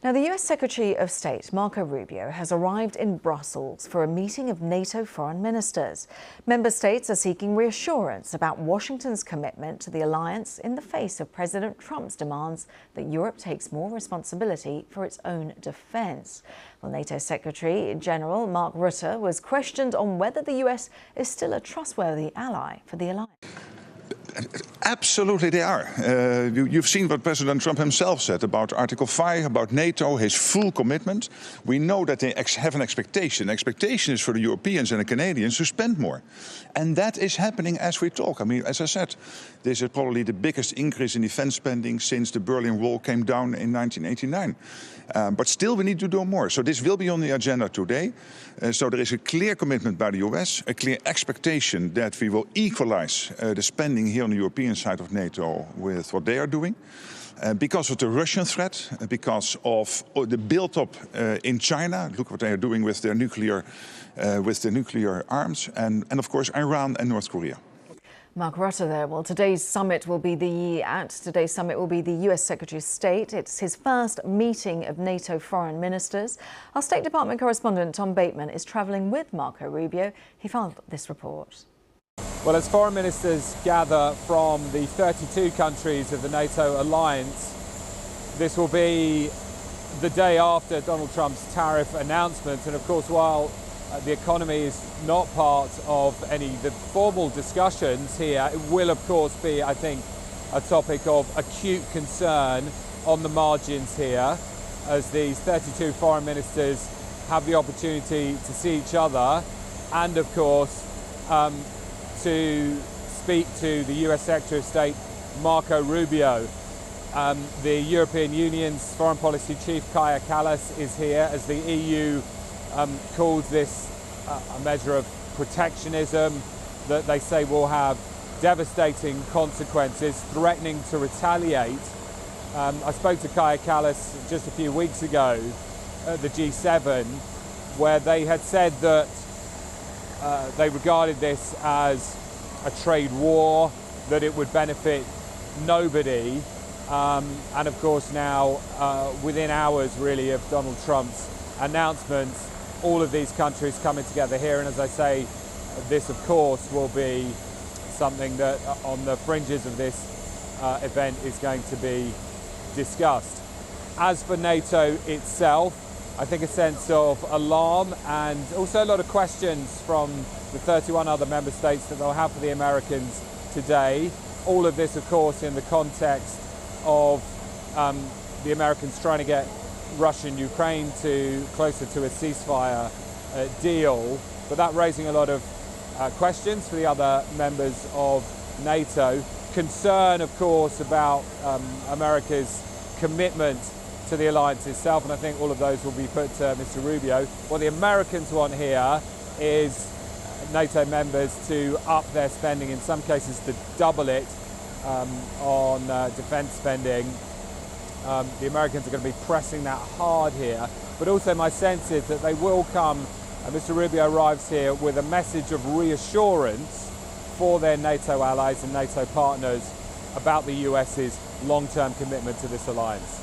Now, the US Secretary of State, Marco Rubio, has arrived in Brussels for a meeting of NATO foreign ministers. Member states are seeking reassurance about Washington's commitment to the alliance in the face of President Trump's demands that Europe takes more responsibility for its own defence. Well, NATO Secretary General Mark Rutte was questioned on whether the US is still a trustworthy ally for the alliance. Absolutely they are. You've seen what President Trump himself said about Article 5, about NATO, his full commitment. We know that they have an expectation. The expectation is for the Europeans and the Canadians to spend more. And that is happening as we talk. I mean, as I said, this is probably the biggest increase in defense spending since the Berlin Wall came down in 1989. But still we need to do more. So this will be on the agenda today. So there is a clear commitment by the US, a clear expectation that we will equalize the spending here on the European side of NATO with what they are doing. Because of the Russian threat, because of the build-up in China, look what they are doing with their nuclear arms, and of course Iran and North Korea. Mark Rutte there. Well, today's summit will be the US Secretary of State. It's his first meeting of NATO foreign ministers. Our State Department correspondent Tom Bateman is travelling with Marco Rubio. He filed this report. Well, as foreign ministers gather from the 32 countries of the NATO alliance, this will be the day after Donald Trump's tariff announcement. And of course, while the economy is not part of any of the formal discussions here, it will of course be, I think, a topic of acute concern on the margins here, as these 32 foreign ministers have the opportunity to see each other and of course to speak to the US Secretary of State, Marco Rubio. The European Union's foreign policy chief, Kaja Kallas, is here as the EU calls this a measure of protectionism that they say will have devastating consequences, threatening to retaliate. I spoke to Kaja Kallas just a few weeks ago at the G7, where they had said that they regarded this as a trade war, that it would benefit nobody. And of course now, within hours really of Donald Trump's announcements, all of these countries coming together here. And as I say, this of course will be something that on the fringes of this event is going to be discussed. As for NATO itself, I think a sense of alarm and also a lot of questions from the 31 other member states that they'll have for the Americans today. All of this, of course, in the context of the Americans trying to get Russia and Ukraine closer to a ceasefire deal, but that raising a lot of questions for the other members of NATO. Concern, of course, about America's commitment to the alliance itself, and I think all of those will be put to Mr. Rubio. What the Americans want here is NATO members to up their spending, in some cases to double it on defense spending. The Americans are going to be pressing that hard here, but also my sense is that they will come, Mr. Rubio arrives here with a message of reassurance for their NATO allies and NATO partners about the US's long-term commitment to this alliance.